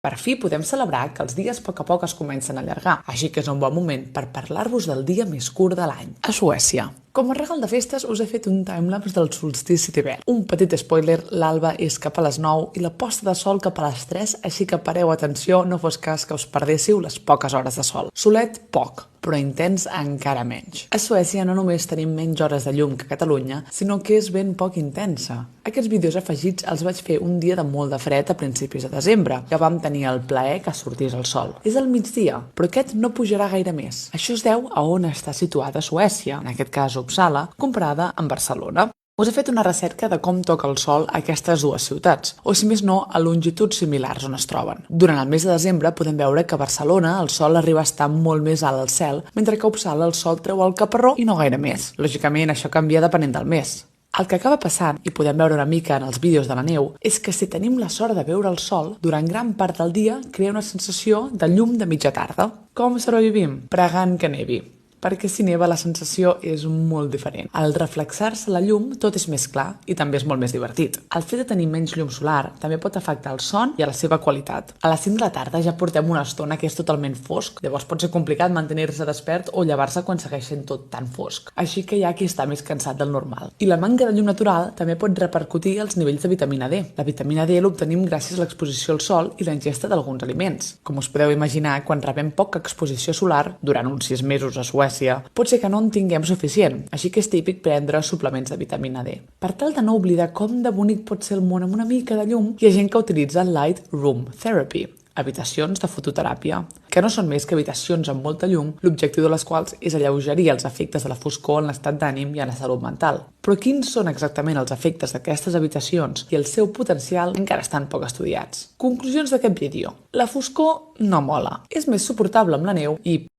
Per fi podem celebrar que els dies a poc es comencen a allargar, així que és un bon moment per parlar-vos del dia més curt de l'any, a Suècia. Com a regal de festes us he fet un timelapse del solstici d'hivern. Un petit spoiler, l'alba és cap a les 9 i la posta de sol cap a les 3, així que pareu atenció, no fos cas que us perdéssiu les poques hores de sol. Solet, poc, però intens encara menys. A Suècia no només tenim menys hores de llum que a Catalunya, sinó que és ben poc intensa. Aquests vídeos afegits els vaig fer un dia de molt de fred a principis de desembre, que vam tenir el plaer que sortís el sol. És al migdia, però aquest no pujarà gaire més. Això es deu a on està situada Suècia, en aquest cas Uppsala, comparada amb Barcelona. Us he fet una recerca de com toca el sol a aquestes dues ciutats, o si més no, a longituds similars on es troben. Durant el mes de desembre podem veure que a Barcelona el sol arriba a estar molt més alt al cel, mentre que a Uppsala el sol treu el caparró i no gaire més. Lògicament, això canvia depenent del mes. El que acaba passant, i podem veure una mica en els vídeos de la neu, és que si tenim la sort de veure el sol, durant gran part del dia crea una sensació de llum de mitja tarda. Com sobrevivim? Pregant que nevi, perquè si neva la sensació és molt diferent. Al reflexar-se la llum tot és més clar i també és molt més divertit. El fet de tenir menys llum solar també pot afectar el son i a la seva qualitat. A les 5 de la tarda ja portem una estona que és totalment fosc, llavors pot ser complicat mantenir-se despert o llevar-se quan segueix sent tot tan fosc. Així que hi ha qui està més cansat del normal. I la manca de llum natural també pot repercutir als nivells de vitamina D. La vitamina D l'obtenim gràcies a l'exposició al sol i la ingesta d'alguns aliments. Com us podeu imaginar, quan rebem poca exposició solar durant uns 6 mesos a Suècia, pot ser que no en tinguem suficient, així que és típic prendre suplements de vitamina D. Per tal de no oblidar com de bonic pot ser el món amb una mica de llum, hi ha gent que utilitza Light Room Therapy, habitacions de fototeràpia, que no són més que habitacions amb molta llum, l'objectiu de les quals és alleugerir els efectes de la foscor en l'estat d'ànim i en la salut mental. Però quins són exactament els efectes d'aquestes habitacions i el seu potencial encara estan poc estudiats. Conclusions d'aquest vídeo. La foscor no mola. És més suportable amb la neu i